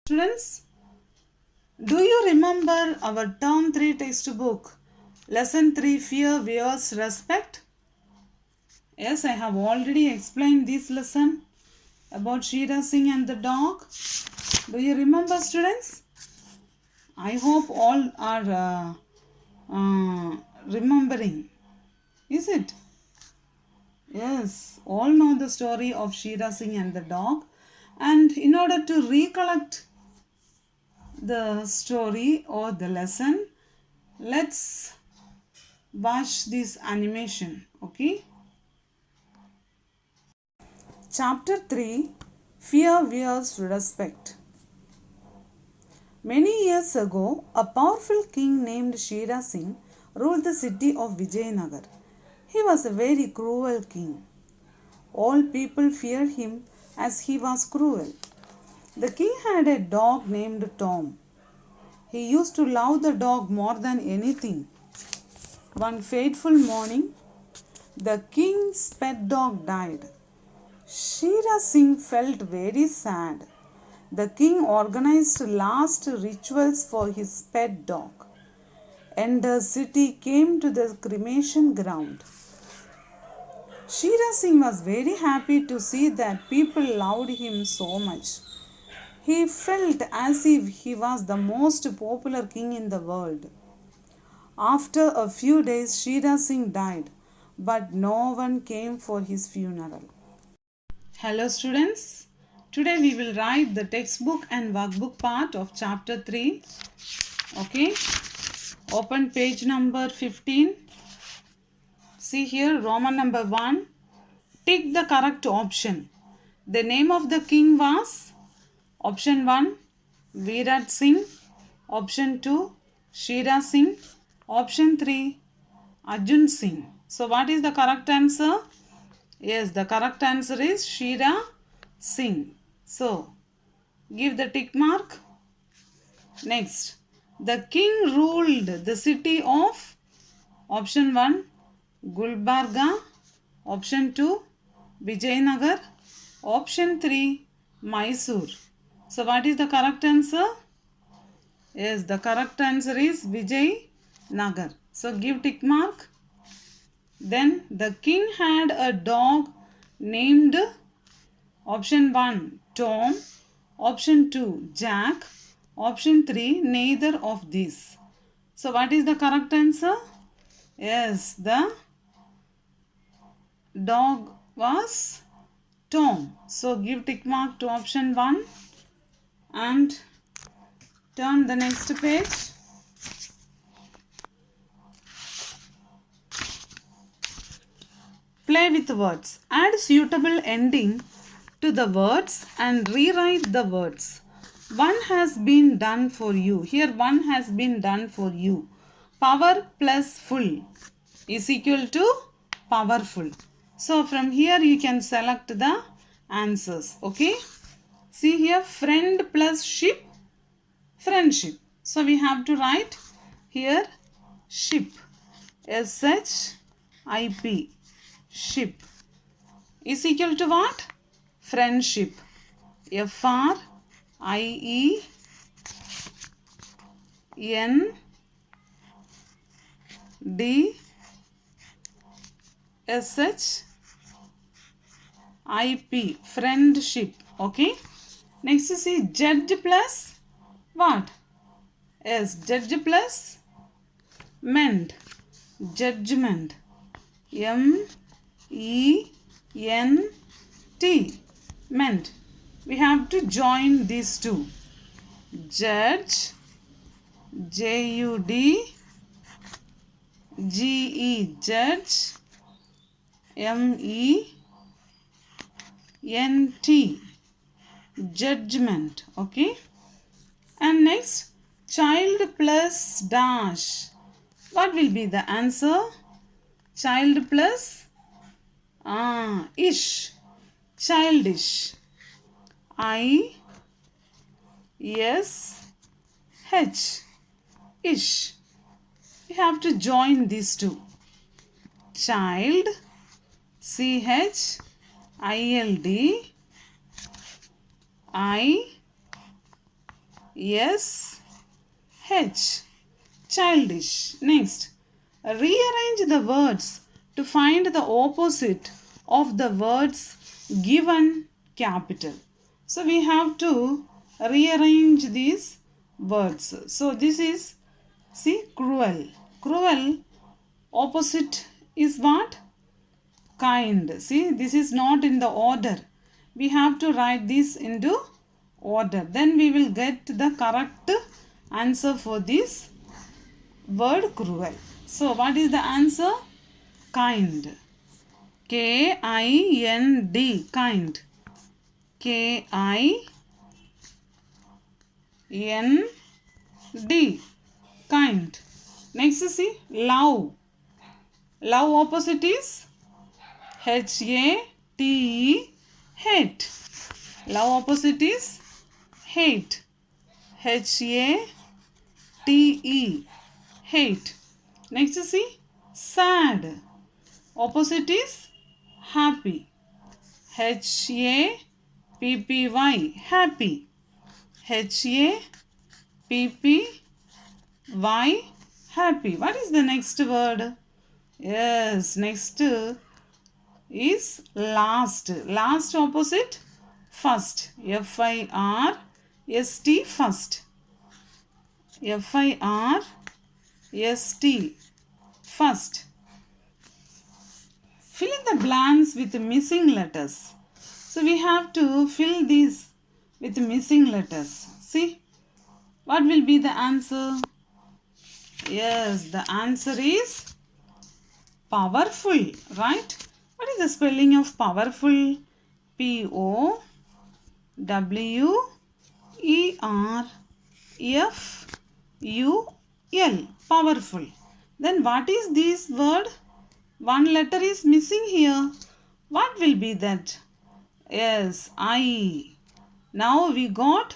Students, do you remember our Term 3 textbook, Lesson 3 Fear Wears Respect? Yes, I have already explained this lesson about Shira Singh and the dog. Do you remember, students? I hope all are remembering. Is it? Yes, all know the story of Shira Singh and the dog. And in order to recollect the story or the lesson, let's watch this animation. Okay, chapter 3, Fear Wears Respect. Many years ago, a powerful king named Shira Singh ruled the city of Vijayanagar. He was a very cruel king. All people feared him as he was cruel. The king had a dog named Tom. He used to love the dog more than anything. One fateful morning, the king's pet dog died. Shira Singh felt very sad. The king organized last rituals for his pet dog, and the city came to the cremation ground. Shira Singh was very happy to see that people loved him so much. He felt as if he was the most popular king in the world. After a few days, Shira Singh died, but no one came for his funeral. Hello students, today we will write the textbook and workbook part of chapter 3. Okay, open page number 15. See here, Roman number 1. Tick the correct option. The name of the king was option 1, Virat Singh, option 2, Shira Singh, option 3, Arjun Singh. So what is the correct answer? Yes, the correct answer is Shira Singh. So, give the tick mark. Next, the king ruled the city of option 1, Gulbarga, option 2, Vijayanagar, option 3, Mysore. So, what is the correct answer? Yes, the correct answer is Vijayanagar. So, give tick mark. Then the king had a dog named option 1 Tom, option 2 Jack, option 3 neither of these. So what is the correct answer? Yes, the dog was Tom. So give tick mark to option 1 and turn the next page. Play with words. Add suitable ending to the words and rewrite the words. One has been done for you. Here one has been done for you. Power plus full is equal to powerful. So from here you can select the answers. Okay. See here, friend plus ship, friendship. So we have to write here ship. S-H-I-P. Ship is equal to what? Friendship. F-R-I-E-N-D-S-H-I-P. Friendship. Okay. Next you see judge plus what? Yes, judge plus ment. Judgment. M-E-N-T. Ment. We have to join these two. Judge, J-U-D-G-E, judge, M-E-N-T, judgment. Okay. And next, child plus dash. What will be the answer? Child plus ish. Childish. I-S-H. Ish. We have to join these two. Child. C-H-I-L-D. S H. Childish. Next, rearrange the words to find the opposite of the words given capital. So we have to rearrange these words. So this is, see, cruel. Cruel opposite is what? Kind. See, this is not in the order. We have to write this into order. Then we will get the correct answer for this word cruel. So what is the answer? Kind. K-I-N-D. Kind. K-I-N-D. Kind. Next, see, love. Love opposite is H-A-T-E. Hate. Love opposite is hate. H-A-T-E. Hate. Next, see, sad. Opposite is happy. H-A-P-P-Y. Happy. H-A-P-P-Y. Happy. What is the next word? Yes, next is last. Last opposite first. F-I-R-S-T. First. F-I-R-S-T. First. Fill in the blanks with missing letters. So we have to fill these with missing letters. See, what will be the answer? Yes, the answer is powerful, right? What is the spelling of powerful? P-O-W-E-R-F-U-L. Powerful. Then what is this word? One letter is missing here. What will be that? Yes, I. Now we got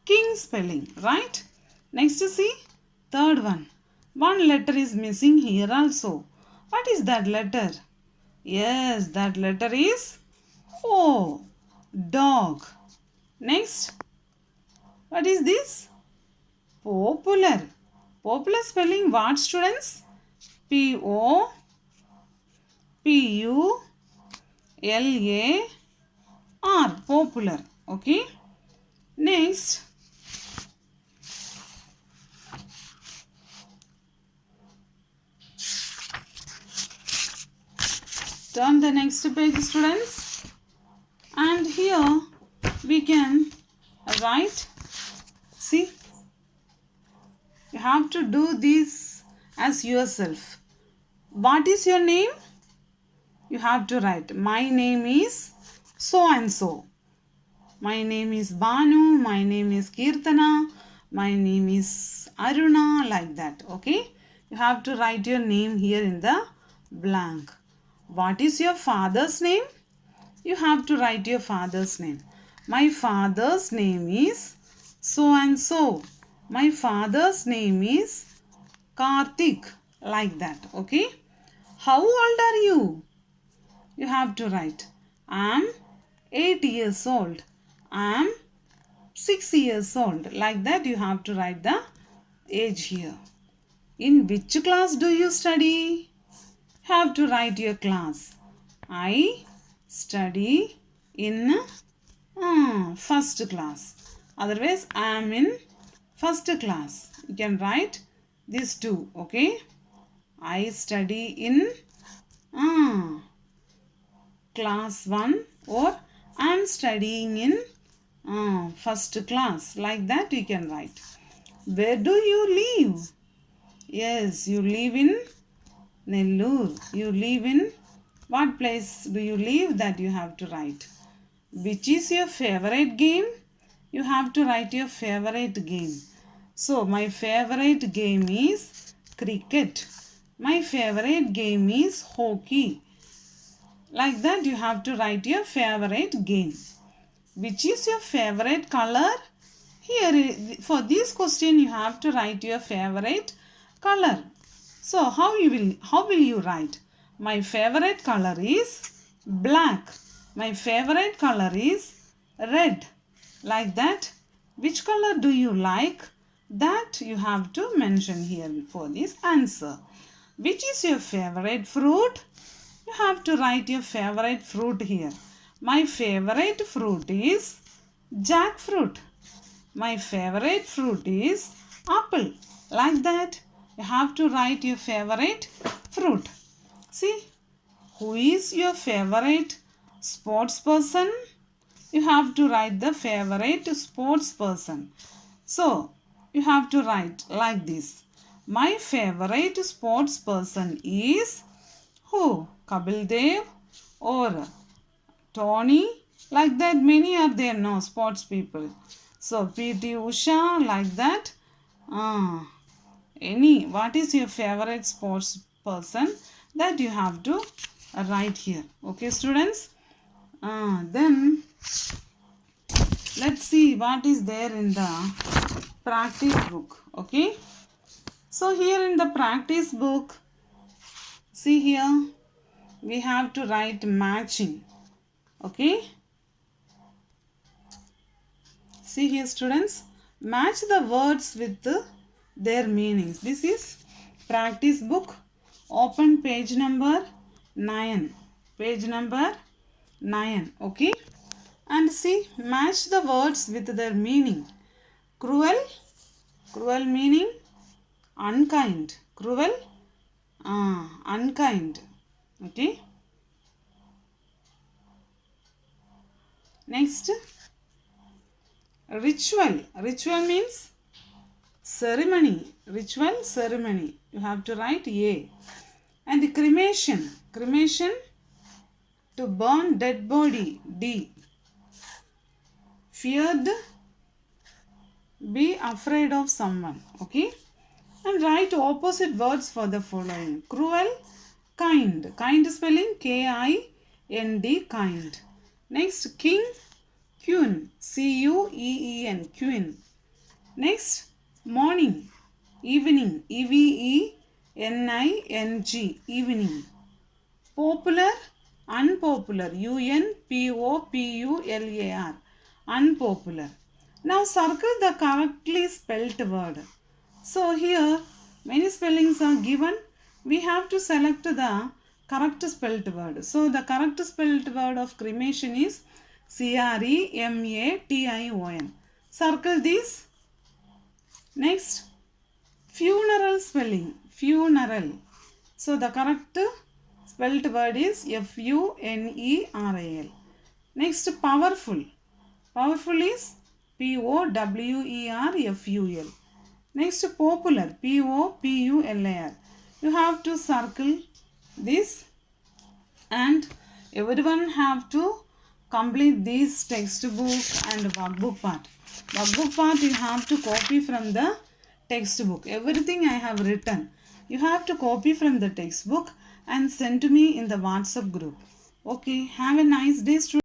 king spelling, right? Next, see, third one. One letter is missing here also. What is that letter? Yes, that letter is O. Dog. Next, what is this? Popular. Popular spelling what, students? P-O-P-U-L-A-R. Popular. Okay. Next, turn the next page, students. And here we can write. See, you have to do this as yourself. What is your name? You have to write, my name is so and so. My name is Banu, my name is Kirtana, my name is Aruna, like that. Okay, you have to write your name here in the blank. What is your father's name? You have to write your father's name. My father's name is so and so. My father's name is Karthik, like that. Okay, how old are you? You have to write, I am 8 years old. I am 6 years old. Like that you have to write the age here. In which class do you study? Have to write your class. I study in first class. Otherwise, I am in first class. You can write these two. Okay. I study in class 1, or I am studying in first class. Like that you can write. Where do you live? Yes, you live in Nellore. You live in what place do you live? That you have to write. Which is your favorite game? You have to write your favorite game. So my favorite game is cricket. My favorite game is hockey. Like that you have to write your favorite game. Which is your favorite color? Here for this question you have to write your favorite color. So how will you write? My favorite color is black. My favorite color is red. Like that Which color do you like? That you have to mention here before this answer. Which is your favorite fruit? You have to write your favorite fruit here. My favorite fruit is jackfruit. My favorite fruit is apple. Like that, you have to write your favorite fruit. See, who is your favorite sports person? You have to write the favorite sports person. So, you have to write like this. My favorite sports person is who? Kapil Dev or Tony? Like that, many are there, no, sports people. So, P.T. Usha, like that. What is your favorite sports person? That you have to write here. Okay, students? Then let's see what is there in the practice book. Okay, so here in the practice book, see here we have to write matching. Okay, see here students, match the words with their meanings. This is practice book. Open page number 9. Page number 9. Okay, and see, match the words with their meaning. Cruel, cruel meaning unkind. Cruel, unkind. Okay. Next, ritual. Ritual means ceremony. Ritual, ceremony. You have to write A. And cremation. Cremation, to burn dead body. D. Feared, be afraid of someone. Okay. And write opposite words for the following. Cruel, kind. Kind spelling K-I-N-D, kind. Next, king, queen. C-U-E-E-N, queen. Next, morning, evening. E-V-E-N-I-N-G, evening. Popular, unpopular. U-N-P-O-P-U-L-A-R, unpopular. Now circle the correctly spelt word. So here many spellings are given. We have to select the correct spelt word. So the correct spelt word of cremation is C-R-E-M-A-T-I-O-N. Circle this. Next, funeral spelling. Funeral. So the correct spelt word is F-U-N-E-R-A-L. Next, powerful. Powerful is P-O-W-E-R-F-U-L. Next, popular. P-O-P-U-L-A-R. You have to circle this, and everyone have to complete this textbook and workbook part. Workbook part you have to copy from the textbook. Everything I have written, you have to copy from the textbook and send to me in the WhatsApp group. Okay, have a nice day, students.